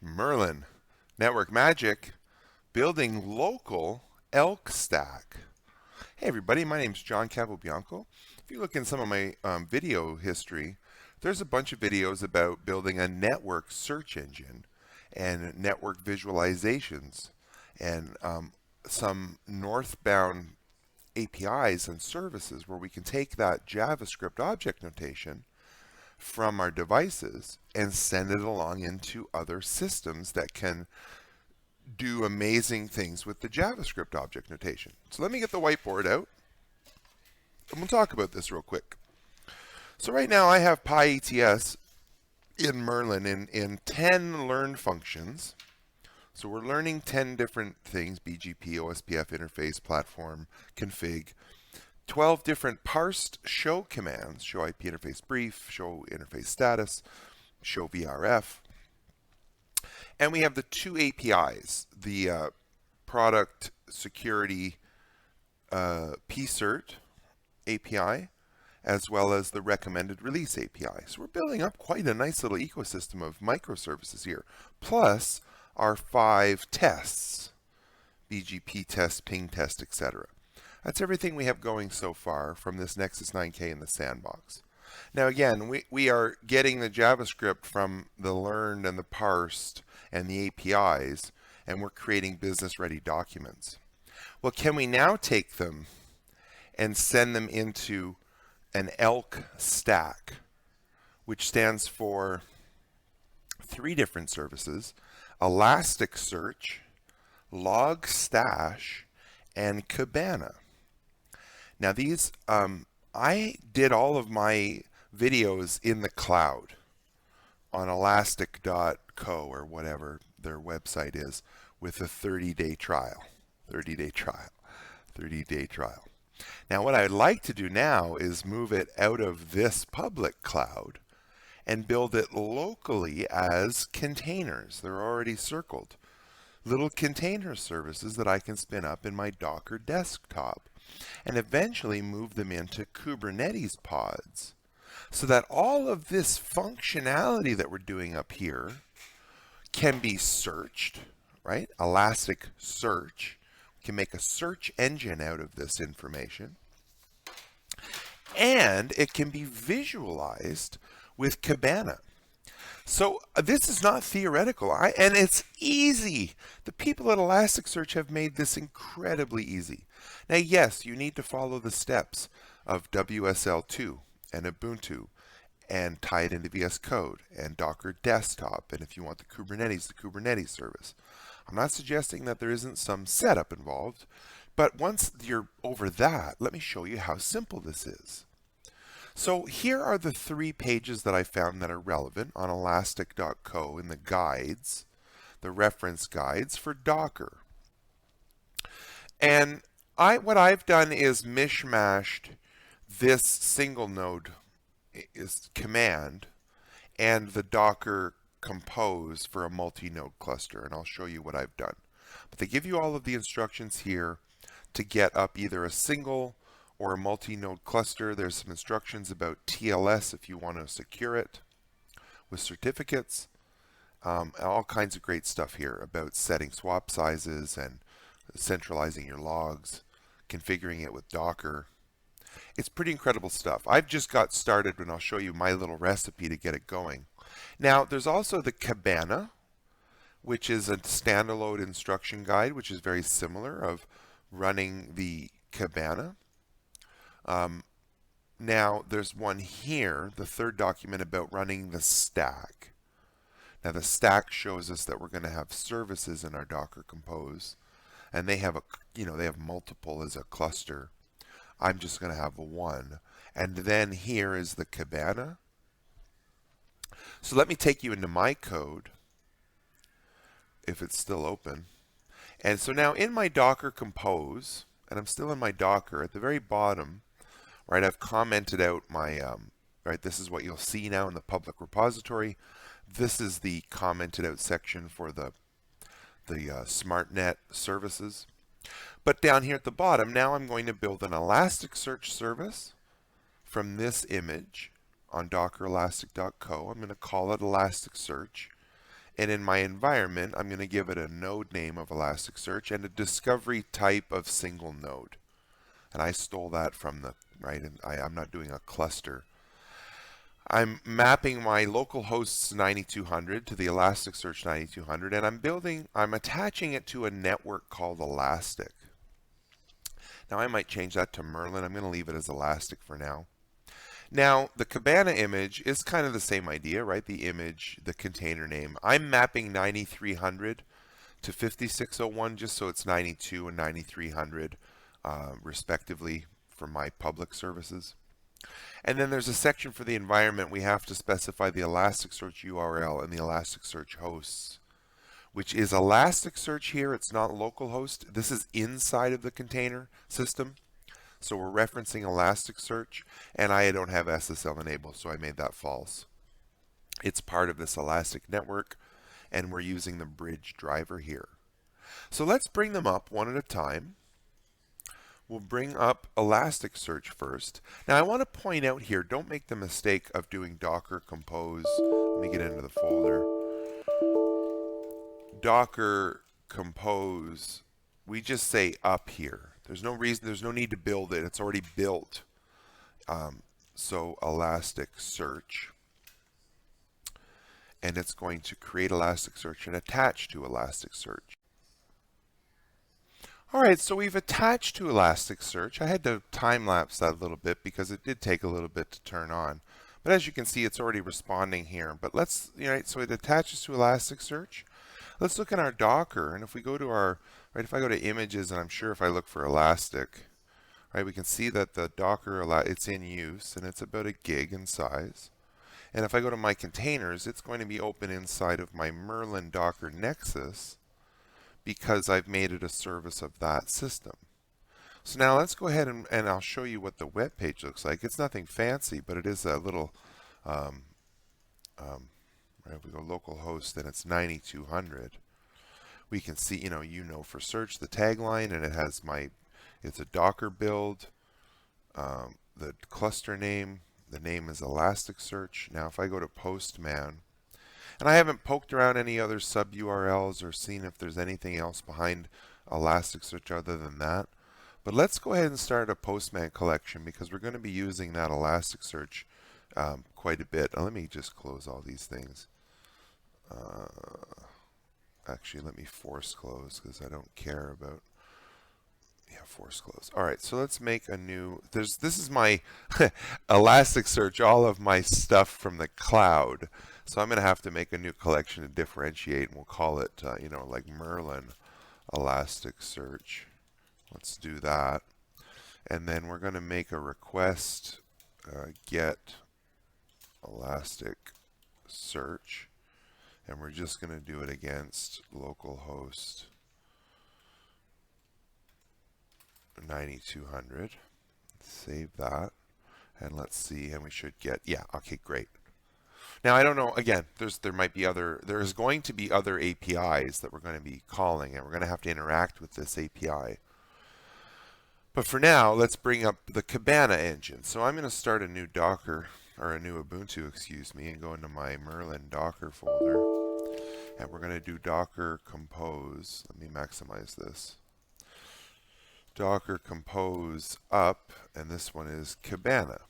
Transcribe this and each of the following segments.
Merlin, Network Magic, building local ELK stack. Hey everybody, my name is John Capobianco. If you look in some of my video history, there's a bunch of videos about building a network search engine and network visualizations and some northbound APIs and services where we can take that JavaScript object notation from our devices and send it along into other systems that can do amazing things with the JavaScript object notation. So let me get the whiteboard out and we'll talk about this real quick. So right now I have PyETS in Merlin in 10 learn functions. So we're learning 10 different things: BGP, OSPF, interface, platform, config. 12 different parsed show commands: show IP interface brief, show interface status, show VRF. And we have the two APIs, the product security pcert API, as well as the recommended release API. So we're building up quite a nice little ecosystem of microservices here, plus our 5 tests: BGP test, ping test, etc. That's everything we have going so far from this Nexus 9K in the sandbox. Now again, we are getting the JavaScript from the learned and the parsed and the APIs, and we're creating business-ready documents. Well, can we now take them and send them into an ELK stack, which stands for 3 different services: Elasticsearch, Logstash, and Kibana. Now these, I did all of my videos in the cloud on elastic.co or whatever their website is, with a 30-day trial. 30-day trial. 30-day trial. Now what I'd like to do now is move it out of this public cloud and build it locally as containers. They're already circled. Little container services that I can spin up in my Docker desktop and eventually move them into Kubernetes pods, so that all of this functionality that we're doing up here can be searched, right? Elasticsearch. We can make a search engine out of this information, and it can be visualized with Kibana. So this is not theoretical, and it's easy. The people at Elasticsearch have made this incredibly easy. Now, yes, you need to follow the steps of WSL2 and Ubuntu and tie it into VS Code and Docker Desktop, and if you want the Kubernetes service. I'm not suggesting that there isn't some setup involved, but once you're over that, let me show you how simple this is. So here are the 3 pages that I found that are relevant on elastic.co in the guides, the reference guides for Docker. And what I've done is mishmashed this single node command and the Docker compose for a multi-node cluster, and I'll show you what I've done. But they give you all of the instructions here to get up either a single or a multi-node cluster. There's some instructions about TLS if you want to secure it with certificates. All kinds of great stuff here about setting swap sizes and centralizing your logs, configuring it with Docker. It's pretty incredible stuff. I've just got started, and I'll show you my little recipe to get it going. Now, there's also the Kibana, which is a standalone instruction guide, which is very similar of running the Kibana. Now, there's one here, the 3rd document, about running the stack. Now, the stack shows us that we're going to have services in our Docker Compose, and they have they have multiple as a cluster. I'm just going to have one. And then here is the Kibana. So let me take you into my code, if it's still open. And so now in my Docker Compose, and I'm still in my Docker, at the very bottom, right, I've commented out my, right, this is what you'll see now in the public repository. This is the commented out section for the SmartNet services. But down here at the bottom, now I'm going to build an Elasticsearch service from this image on dockerelastic.co. I'm going to call it Elasticsearch. And in my environment, I'm going to give it a node name of Elasticsearch and a discovery type of single node. And I stole that from the, right, and I'm not doing a cluster. I'm mapping my local hosts 9200 to the Elasticsearch 9200, and I'm attaching it to a network called Elastic. Now I might change that to Merlin. I'm going to leave it as Elastic for now. Now, the Kibana image is kind of the same idea, right? The image, the container name. I'm mapping 9300 to 5601 just so it's 92 and 9300 respectively for my public services. And then there's a section for the environment. We have to specify the Elasticsearch URL and the Elasticsearch hosts, which is Elasticsearch here. It's not localhost. This is inside of the container system. So we're referencing Elasticsearch, and I don't have SSL enabled, so I made that false. It's part of this Elastic network, and we're using the bridge driver here. So let's bring them up one at a time. We'll bring up Elasticsearch first. Now I want to point out here, don't make the mistake of doing Docker compose. Let me get into the folder. Docker compose, we just say up here. There's no reason, there's no need to build it. It's already built. So Elasticsearch. And it's going to create Elasticsearch and attach to Elasticsearch. Alright, so we've attached to Elasticsearch. I had to time-lapse that a little bit because it did take a little bit to turn on. But as you can see, it's already responding here. But let's, so it attaches to Elasticsearch. Let's look at our Docker, and if we go to our, if I go to images, and I'm sure if I look for Elastic, we can see that the Docker, it's in use, and it's about 1 gig in size. And if I go to my containers, it's going to be open inside of my Merlin Docker Nexus because I've made it a service of that system. So now let's go ahead and I'll show you what the web page looks like. It's nothing fancy, but it is a little, if we go localhost, then it's 9200. We can see, for search the tagline, and it has it's a Docker build, the cluster name, the name is Elasticsearch. Now if I go to Postman, and I haven't poked around any other sub URLs or seen if there's anything else behind Elasticsearch other than that. But let's go ahead and start a Postman collection because we're going to be using that Elasticsearch quite a bit. Now, let me just close all these things. Actually, let me force close because I don't care about. Yeah, force close. All right, so let's make a new. This is my Elasticsearch, all of my stuff from the cloud. So I'm going to have to make a new collection to differentiate, and we'll call it, like Merlin Elasticsearch. Let's do that. And then we're going to make a request get Elasticsearch. And we're just going to do it against localhost 9200. Save that. And let's see. And we should get, yeah, okay, great. Now, I don't know, again, there's going to be other APIs that we're going to be calling, and we're going to have to interact with this API. But for now, let's bring up the Kibana engine. So I'm going to start a new Docker, or a new Ubuntu, excuse me, and go into my Merlin Docker folder. And we're going to do Docker compose. Let me maximize this. Docker compose up, and this one is Kibana.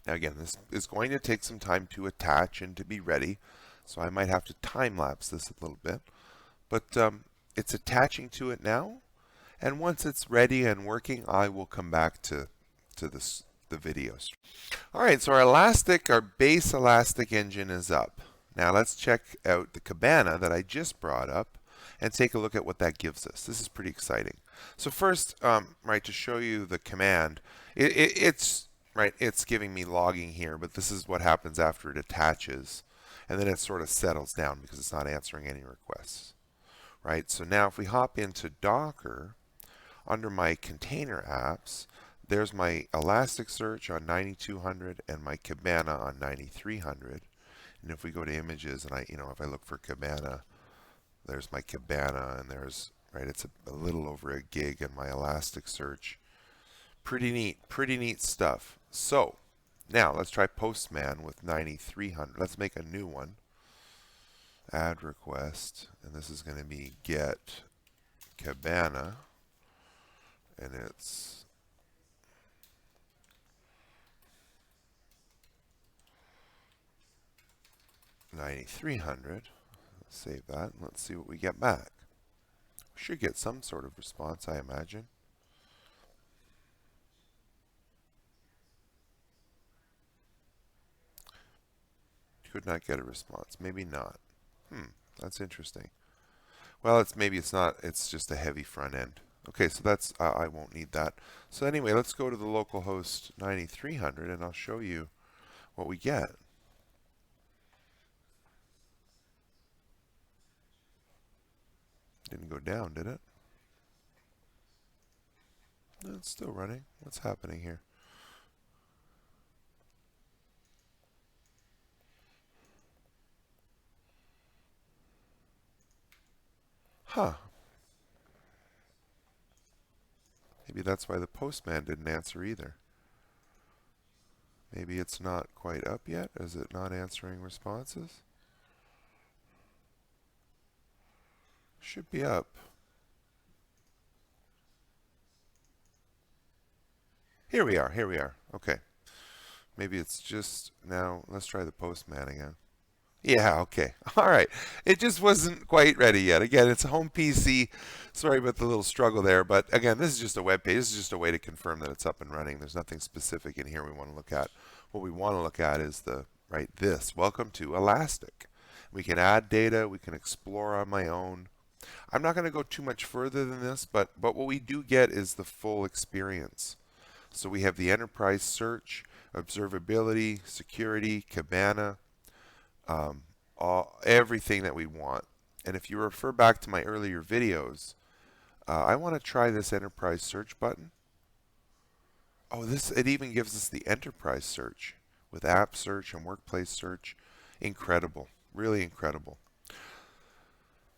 Now again, this is going to take some time to attach and to be ready, so I might have to time-lapse this a little bit. But it's attaching to it now, and once it's ready and working, I will come back to the videos. All right, so our base Elastic engine is up. Now let's check out the Kibana that I just brought up and take a look at what that gives us. This is pretty exciting. So first, to show you the command, it's giving me logging here, but this is what happens after it attaches, and then it sort of settles down because it's not answering any requests. So now if we hop into Docker, under my container apps, there's my Elasticsearch on 9200 and my Kibana on 9300. And if we go to images and if I look for Kibana, there's my Kibana, and there's, it's a little over 1 gig in my Elasticsearch. Pretty neat stuff. So now let's try Postman with 9300. Let's make a new one. add request, and this is going to be get cabana, and it's 9300. Save that, and let's see what we get back. We should get some sort of response, I imagine. Could not get a response. Maybe not. That's interesting. Well, maybe it's not. It's just a heavy front end. Okay, so that's I won't need that. So anyway, let's go to the localhost 9300, and I'll show you what we get. Didn't go down, did it? No, it's still running. What's happening here? Huh. Maybe that's why the postman didn't answer either. Maybe it's not quite up yet. Is it not answering responses? Should be up. Here we are. Here we are. Okay. Maybe it's just now. Let's try the postman again. Yeah, okay. All right. It just wasn't quite ready yet. Again, it's a home PC. Sorry about the little struggle there. But again, this is just a web page. This is just a way to confirm that it's up and running. There's nothing specific in here we want to look at. What we want to look at is this. Welcome to Elastic. We can add data. We can explore on my own. I'm not going to go too much further than this, but what we do get is the full experience. So we have the enterprise search, observability, security, Cabana, everything that we want. And if you refer back to my earlier videos, I want to try this enterprise search button. Oh, it even gives us the enterprise search with app search and workplace search. Incredible, really incredible.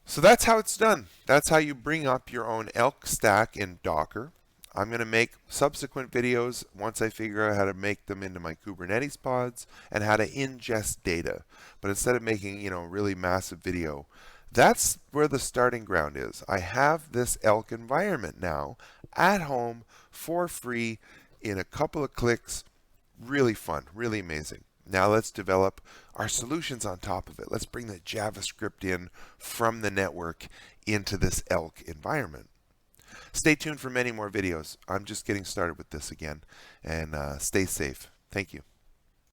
So that's how it's done. That's how you bring up your own ELK stack in Docker. I'm going to make subsequent videos once I figure out how to make them into my Kubernetes pods and how to ingest data. But instead of making, really massive video, that's where the starting ground is. I have this ELK environment now at home for free in a couple of clicks. Really fun, really amazing. Now let's develop our solutions on top of it. Let's bring the JavaScript in from the network into this ELK environment. Stay tuned for many more videos. I'm just getting started with this again. And stay safe. Thank you.